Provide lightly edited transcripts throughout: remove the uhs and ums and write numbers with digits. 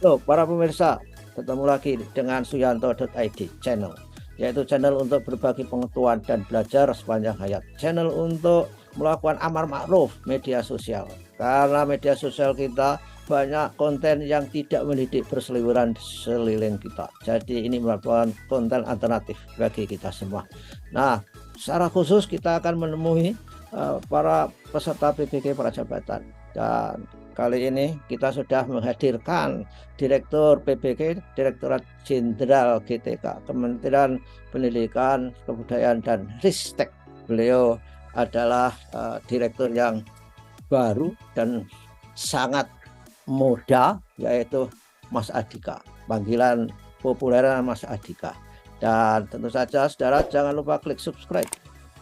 Loh, para pemirsa, ketemu lagi dengan Suyanto.id channel, yaitu channel untuk berbagi pengetahuan dan belajar sepanjang hayat. Channel untuk melakukan amar makruf media sosial. Karena media sosial kita banyak konten yang tidak mendidik berseliweran di seliling kita. Jadi ini merupakan konten alternatif bagi kita semua. Nah, secara khusus kita akan menemui para peserta PBG Prajabatan. Dan kali ini kita sudah menghadirkan Direktur PBG, Direktorat Jenderal GTK, Kementerian Pendidikan, Kebudayaan, dan Ristek. Beliau adalah direktur yang baru dan sangat muda, yaitu Mas Adhika. Panggilan populernya Mas Adhika. Dan tentu saja saudara jangan lupa klik subscribe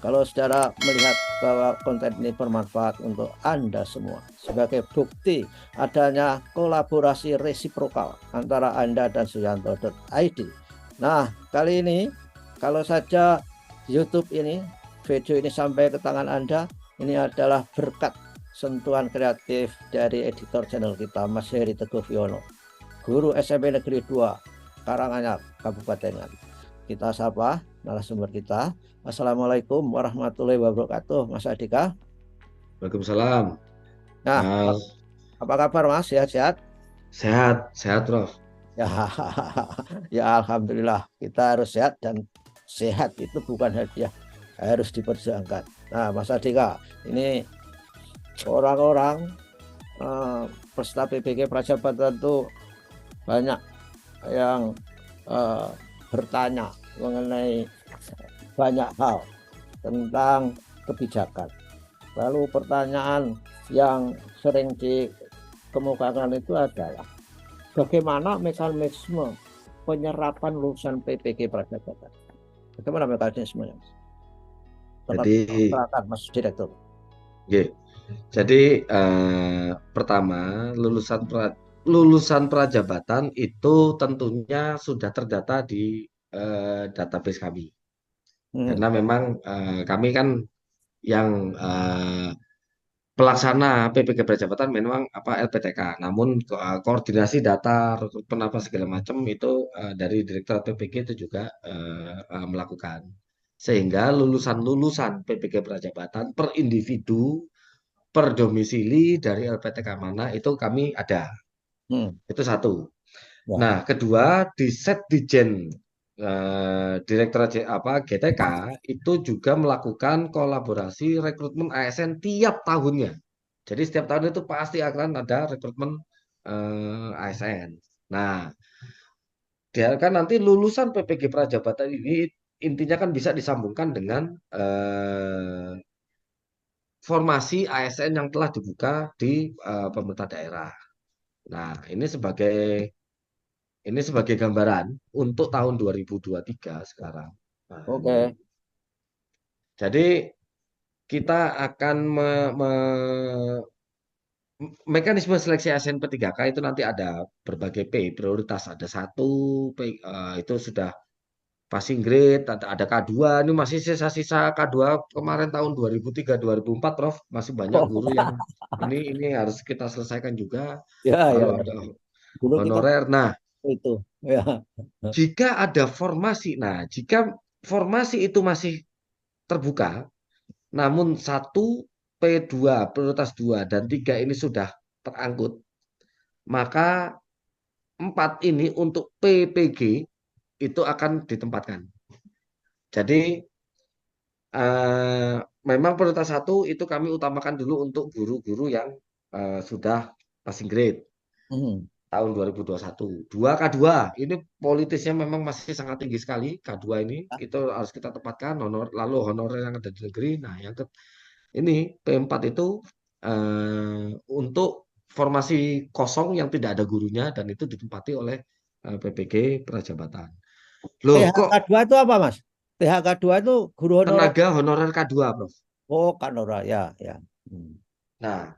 kalau saudara melihat bahwa konten ini bermanfaat untuk Anda semua. Sebagai bukti adanya kolaborasi resiprokal antara Anda dan Suyanto.id. Nah, kali ini kalau saja YouTube ini, video ini sampai ke tangan Anda, ini adalah berkat sentuhan kreatif dari editor channel kita, Mas Heri Teguh Wiono, guru SMP Negeri 2, Karanganyar, Kabupaten Nganjuk. Kita sapa narasumber kita. Assalamualaikum warahmatullahi wabarakatuh, Mas Adhika. Waalaikumsalam, Nah, Mas. apa kabar Mas? Sehat-sehat? Sehat, sehat, Prof. Ya, ya Alhamdulillah. Kita harus sehat, dan sehat itu bukan hadiah, harus diperjuangkan. Nah, Mas Adhika, ini orang-orang peserta PBG Prajabatan itu banyak yang eh, bertanya mengenai banyak hal tentang kebijakan. Lalu pertanyaan yang sering dikemukakan itu adalah bagaimana mekanisme penyerapan lulusan PPG Prajabatan? Bagaimana mekanismenya? Jadi, Silakan Mas Direktur. ya, pertama lulusan prajabatan itu tentunya sudah terdata di database kami. Hmm. Karena memang kami kan yang pelaksana PPG Prajabatan memang apa LPTK. Namun koordinasi data, rekrutmen apa segala macam itu dari Direktorat PPG itu juga melakukan. Sehingga lulusan-lulusan PPG Prajabatan per individu, per domisili dari LPTK mana itu kami ada. Hmm. Itu satu. Ya. Nah, kedua di Setdijen Direktorat GTK itu juga melakukan kolaborasi rekrutmen ASN tiap tahunnya. Jadi setiap tahun itu pasti akan ada rekrutmen ASN. Nah, dia kan nanti lulusan PPG Prajabatan ini intinya kan bisa disambungkan dengan formasi ASN yang telah dibuka di pemerintah daerah. Nah, ini sebagai gambaran untuk tahun 2023 sekarang. Nah, ini. Oke. Jadi kita akan mekanisme seleksi ASN P3K itu nanti ada berbagai prioritas. Ada satu itu sudah passing grade, ada K2, ini masih sisa-sisa K2 kemarin tahun 2003 2004, Prof. Masih banyak guru yang ini harus kita selesaikan juga. Ya, Lalu ya. ada Dulu kita honorer. Nah, itu. Ya. jika ada formasi, nah jika formasi itu masih terbuka, namun satu P2 prioritas 2 dan 3 ini sudah terangkut, maka 4 ini untuk PPG itu akan ditempatkan. Jadi eh, memang prioritas satu itu kami utamakan dulu untuk guru-guru yang sudah passing grade Hmm. tahun 2021. Dua K2 ini politisnya memang masih sangat tinggi sekali. K2 ini itu harus kita tempatkan lalu honorer yang ada di negeri. Nah, ini P4 itu untuk formasi kosong yang tidak ada gurunya dan itu ditempati oleh PPG Prajabatan. Loh, kok THK 2 itu apa, Mas? THK 2 itu guru honorer. tenaga honorer K2, Prof? Oh, Kanora, ya, ya. Hmm. Nah,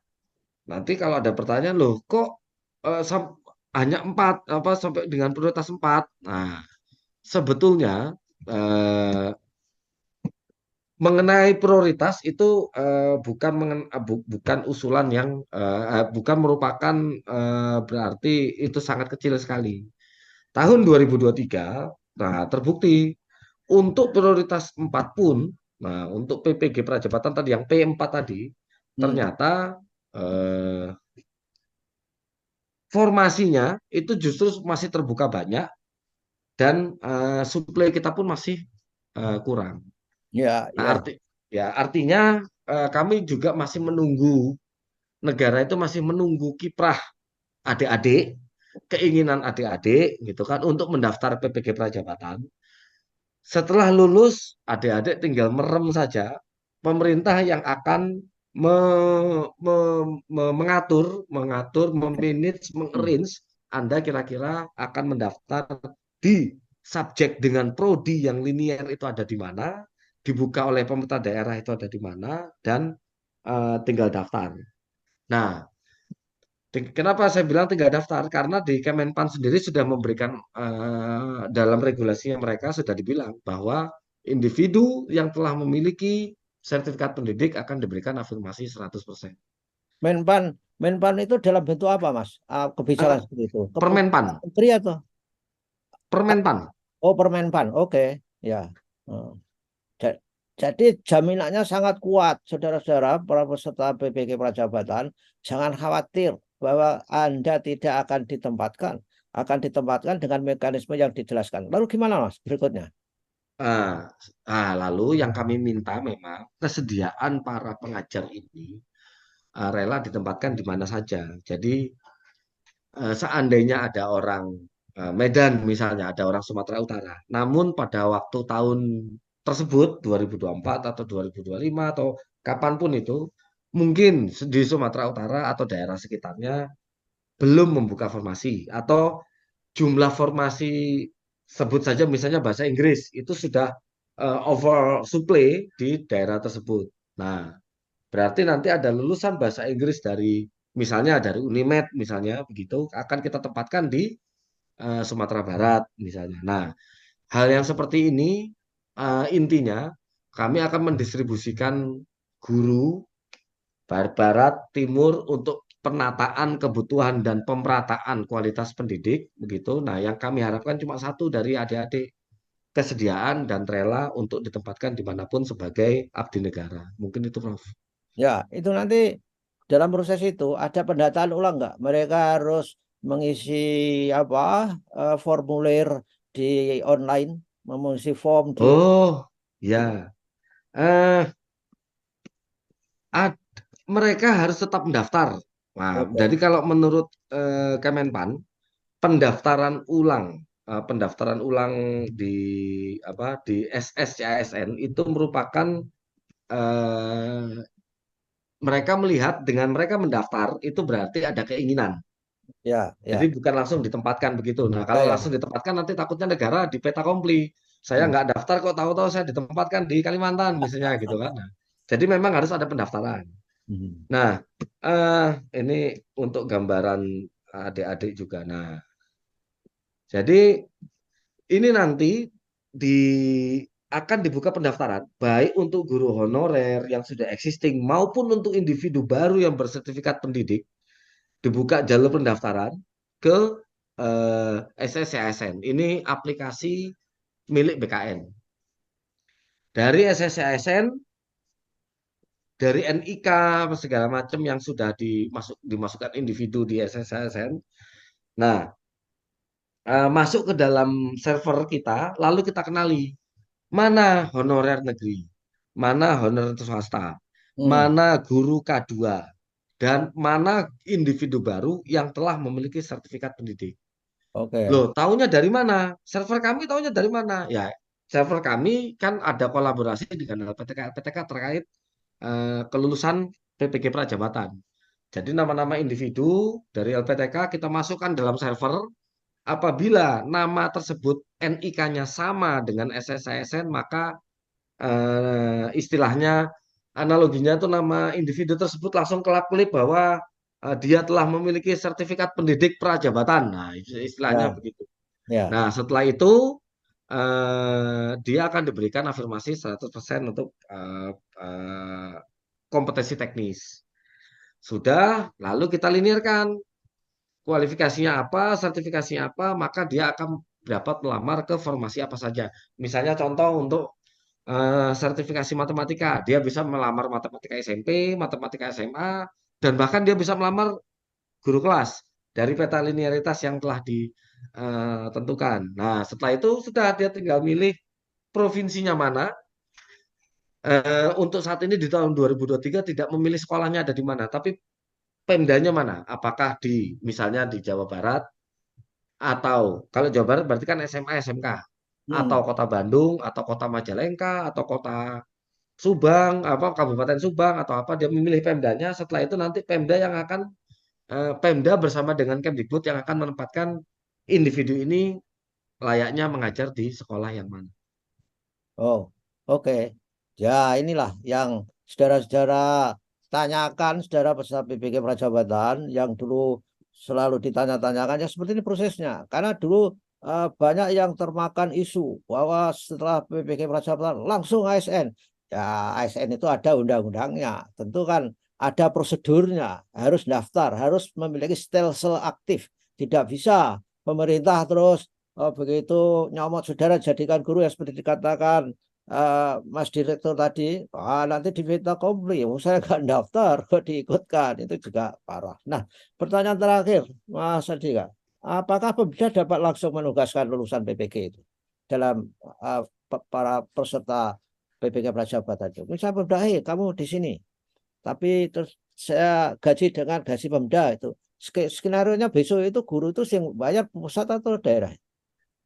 nanti kalau ada pertanyaan, loh, kok hanya 4 apa sampai dengan prioritas 4? Nah, sebetulnya eh, mengenai prioritas itu bukan usulan yang bukan merupakan berarti itu sangat kecil sekali. Tahun 2023, nah terbukti untuk prioritas 4 pun, nah untuk PPG Prajabatan tadi yang P4 tadi, Hmm. ternyata formasinya itu justru masih terbuka banyak dan suplai kita pun masih kurang. Ya, Nah, ya. artinya kami juga masih menunggu negara itu masih menunggu kiprah adik-adik, keinginan adik-adik gitu kan untuk mendaftar PPG Prajabatan. Setelah lulus, adik-adik tinggal merem saja. Pemerintah yang akan mengatur, memanage, Hmm. mengarrange Anda kira-kira akan mendaftar di subjek dengan prodi yang linier itu ada di mana, dibuka oleh pemerintah daerah itu ada di mana, dan tinggal daftar. Nah, kenapa saya bilang tinggal daftar? Karena di Kemenpan sendiri sudah memberikan dalam regulasinya mereka sudah dibilang bahwa individu yang telah memiliki sertifikat pendidik akan diberikan afirmasi 100%. Menpan, Menpan itu dalam bentuk apa, Mas? Kebijakan Eh, seperti itu. Keputusan Permenpan, menteri atau? Permenpan. Oh, Permenpan. Oke. Ya. Oh. Ja- Jadi jaminannya sangat kuat, saudara-saudara, para peserta PPG Prajabatan. Jangan khawatir bahwa Anda tidak akan ditempatkan dengan mekanisme yang dijelaskan. Lalu gimana, Mas? Berikutnya. Ah, lalu yang kami minta memang kesediaan para pengajar ini rela ditempatkan di mana saja. Jadi seandainya ada orang Medan misalnya, ada orang Sumatera Utara, namun pada waktu tahun tersebut 2024 atau 2025 atau kapanpun itu, mungkin di Sumatera Utara atau daerah sekitarnya belum membuka formasi atau jumlah formasi sebut saja misalnya bahasa Inggris itu sudah over supply di daerah tersebut. Nah, berarti nanti ada lulusan bahasa Inggris dari misalnya dari Unimed misalnya begitu akan kita tempatkan di Sumatera Barat misalnya. Nah, hal yang seperti ini intinya kami akan mendistribusikan guru Barat, Timur untuk penataan kebutuhan dan pemerataan kualitas pendidik begitu. Nah, yang kami harapkan cuma satu dari adik-adik kesediaan dan rela untuk ditempatkan dimanapun sebagai abdi negara. Mungkin itu, Prof. Ya, itu nanti dalam proses itu ada pendataan ulang nggak? Mereka harus mengisi apa formulir di online, mengisi form di. Oh, ya. Eh, ad- Mereka harus tetap mendaftar. Nah, jadi Oke. kalau menurut Kemenpan, pendaftaran ulang, pendaftaran ulang di di SSCASN itu merupakan eh, mereka melihat dengan mereka mendaftar itu berarti ada keinginan. Ya, Jadi ya. bukan langsung ditempatkan begitu. Nah, Ya, kalau ya. langsung ditempatkan nanti takutnya negara di peta kompli. Saya Hmm. nggak daftar kok tahu-tahu saya ditempatkan di Kalimantan misalnya gitu kan. Nah, jadi memang harus ada pendaftaran. Hmm. Nah, eh, ini untuk gambaran adik-adik juga. Nah, jadi ini nanti di akan dibuka pendaftaran baik untuk guru honorer yang sudah existing maupun untuk individu baru yang bersertifikat pendidik dibuka jalur pendaftaran ke SSCASN. Ini aplikasi milik BKN. Dari SSCASN, dari NIK segala macam yang sudah dimasukkan individu di SSCASN. Nah, masuk ke dalam server kita, lalu kita kenali mana honorer negeri, mana honorer swasta, Hmm. mana guru K2, dan mana individu baru yang telah memiliki sertifikat pendidik. Oke. Loh, taunya dari mana? Server kami taunya dari mana? Ya, server kami kan ada kolaborasi dengan LPTK terkait kelulusan PPG Prajabatan. Jadi nama-nama individu dari LPTK kita masukkan dalam server. Apabila nama tersebut NIK-nya sama dengan SSISN, maka istilahnya analoginya itu nama individu tersebut langsung kelap-kelip bahwa dia telah memiliki sertifikat pendidik prajabatan. Nah, istilahnya Ya, begitu. ya. Nah, setelah itu dia akan diberikan afirmasi 100% untuk kompetensi teknis. Sudah, lalu kita linirkan kualifikasinya apa, sertifikasinya apa, maka dia akan dapat melamar ke formasi apa saja. Misalnya contoh untuk sertifikasi matematika, dia bisa melamar matematika SMP, matematika SMA, dan bahkan dia bisa melamar guru kelas dari peta linearitas yang telah ditentukan. Nah, setelah itu sudah dia tinggal milih provinsinya mana. Untuk saat ini di tahun 2023 tidak memilih sekolahnya ada di mana, tapi Pemdanya mana? Apakah di misalnya di Jawa Barat atau kalau Jawa Barat berarti kan SMA SMK atau Hmm. Kota Bandung atau Kota Majalengka atau Kota Subang apa Kabupaten Subang atau apa dia memilih Pemdanya. Setelah itu nanti Pemda yang akan Pemda bersama dengan Kemdikbud yang akan menempatkan individu ini layaknya mengajar di sekolah yang mana. Oh, oke. Ya, inilah yang saudara-saudara tanyakan, saudara peserta PPK Prajabatan yang dulu selalu ditanya-tanyakan. Ya, seperti ini prosesnya. Karena dulu banyak yang termakan isu bahwa setelah PPK Prajabatan langsung ASN. Ya, ASN itu ada undang-undangnya. Tentu kan ada prosedurnya. Harus daftar, harus memiliki stelsel aktif. Tidak bisa pemerintah terus begitu nyomot saudara jadikan guru yang seperti dikatakan Mas Direktur tadi, nanti di vita kompli, saya nggak daftar, kok diikutkan, itu juga parah. Nah, pertanyaan terakhir, Mas Adika, apakah Pemda dapat langsung menugaskan lulusan PPG itu dalam uh, para peserta PPG Prajabatan itu? Misalnya Pemda, kamu di sini, tapi terus saya gaji dengan gaji Pemda itu. Skenario-nya besok itu guru itu yang bayar pusat atau daerah?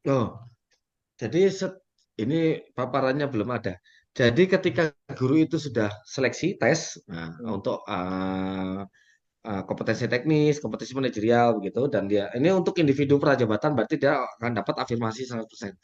Oh, jadi ini paparannya belum ada. Jadi ketika guru itu sudah seleksi tes nah, Hmm. untuk kompetensi teknis, kompetensi manajerial begitu dan dia ini untuk individu prajabatan berarti dia akan dapat afirmasi 100%.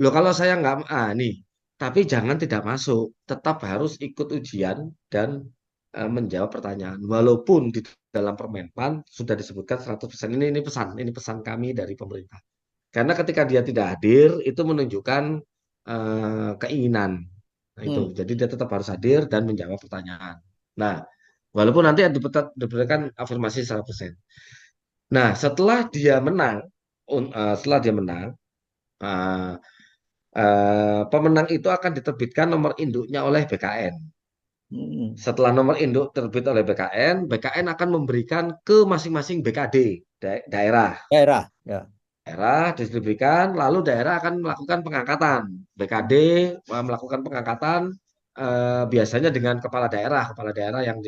Loh kalau saya nggak nih, tapi jangan tidak masuk, tetap harus ikut ujian dan menjawab pertanyaan. Walaupun di dalam Permenpan sudah disebutkan 100%. Ini pesan kami dari pemerintah. Karena ketika dia tidak hadir itu menunjukkan keinginan. Nah, itu. Hmm. Jadi dia tetap harus hadir dan menjawab pertanyaan. Nah, walaupun nanti diberikan afirmasi 100%. Nah, setelah dia menang, eh, pemenang itu akan diterbitkan nomor induknya oleh BKN. Hmm. Setelah nomor induk terbit oleh BKN akan memberikan ke masing-masing BKD daerah. Daerah, ya. Daerah distribusikan, lalu daerah akan melakukan pengangkatan. BKD melakukan pengangkatan biasanya dengan kepala daerah yang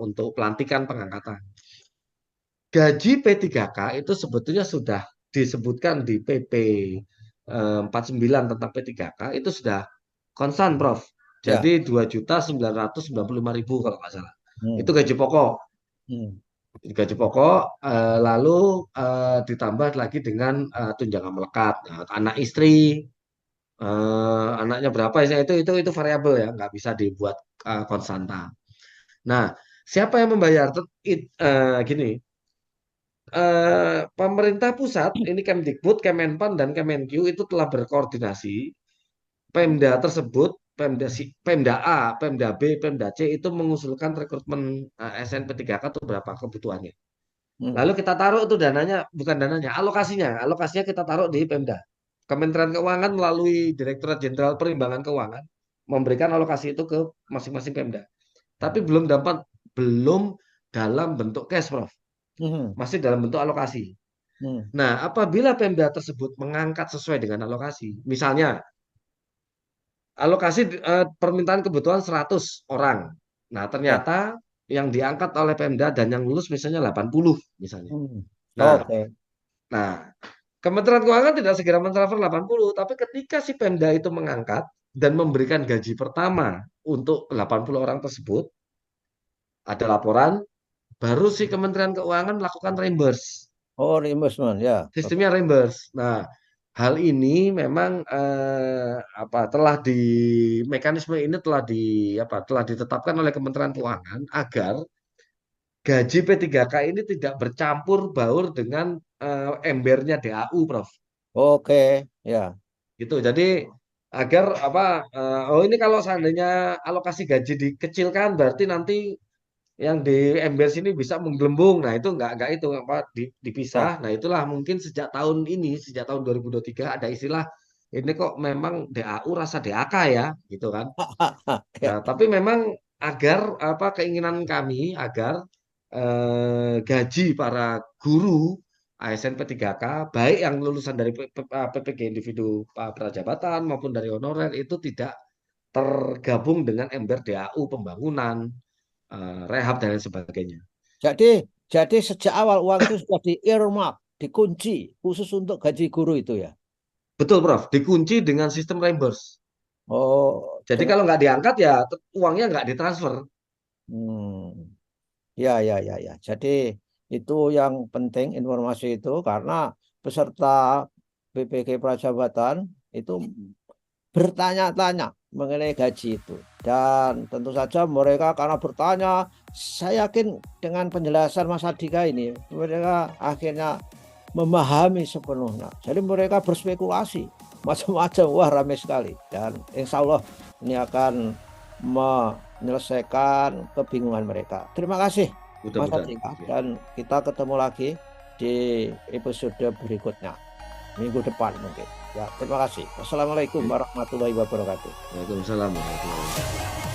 untuk pelantikan pengangkatan. Gaji P3K itu sebetulnya sudah disebutkan di PP 49 tentang P3K itu sudah konstan, Prof. Ya. Jadi 2.995.000 kalau nggak salah. Itu Hmm. gaji pokok. Hmm. Gaji pokok lalu ditambah lagi dengan tunjangan melekat. Nah, anak istri, anaknya berapa ya itu variabel ya, nggak bisa dibuat konstanta. Nah, siapa yang membayar? Gini, pemerintah pusat ini Kemdikbud, Kemenpan dan Kemenq itu telah berkoordinasi Pemda tersebut, Pemda A, Pemda B, Pemda C itu mengusulkan rekrutmen SNP3K itu berapa kebutuhannya. Hmm. Lalu kita taruh itu dananya, bukan dananya, alokasinya kita taruh di Pemda. Kementerian Keuangan melalui Direktorat Jenderal Perimbangan Keuangan memberikan alokasi itu ke masing-masing Pemda. Tapi belum dalam bentuk cash, Prof. Hmm. Masih dalam bentuk alokasi. Hmm. Nah, apabila Pemda tersebut mengangkat sesuai dengan alokasi, misalnya alokasi permintaan kebutuhan 100 orang. Nah, Ya. ternyata yang diangkat oleh Pemda dan yang lulus misalnya 80 misalnya. Hmm. Nah, Oke. nah Kementerian Keuangan tidak segera mentransfer 80, tapi ketika si Pemda itu mengangkat dan memberikan gaji pertama untuk 80 orang tersebut, ada laporan, baru si Kementerian Keuangan melakukan reimburse. Oh, reimbursement, ya. Oke. Sistemnya reimburse. Nah, hal ini memang telah di mekanisme ini telah ditetapkan oleh Kementerian Keuangan agar gaji P3K ini tidak bercampur baur dengan embernya DAU, Prof. Oke, ya. Gitu. Jadi agar oh ini kalau seandainya alokasi gaji dikecilkan berarti nanti yang di ember sini bisa menggelembung. Nah, itu enggak itu Ya. dipisah. Nah, itulah mungkin sejak tahun ini, sejak tahun 2023 ada istilah ini kok memang DAU rasa DAK ya, gitu kan. Ya. Nah, tapi memang agar keinginan kami agar gaji para guru ASN P3K baik yang lulusan dari PPG individu prajabatan maupun dari honorer itu tidak tergabung dengan ember DAU pembangunan, rehab dan lain sebagainya. Jadi sejak awal uang itu sudah di earmark, dikunci khusus untuk gaji guru itu ya. Betul, Prof. Dikunci dengan sistem reimburse. Oh, Jadi dengan kalau nggak diangkat ya uangnya nggak ditransfer. hmm, ya ya ya ya. Jadi itu yang penting informasi itu karena peserta BPK Prajabatan itu bertanya-tanya mengenai gaji itu. Dan tentu saja mereka karena bertanya, saya yakin dengan penjelasan Mas Adika ini, mereka akhirnya memahami sepenuhnya. Jadi mereka berspekulasi macam-macam, wah ramai sekali. Dan insya Allah ini akan menyelesaikan kebingungan mereka. Terima kasih Mas Mudah-mudahan. Adika Ya. dan kita ketemu lagi di episode berikutnya minggu depan mungkin. Ya, terima kasih. Wassalamualaikum Oke. warahmatullahi wabarakatuh. Waalaikumsalam warahmatullahi wabarakatuh.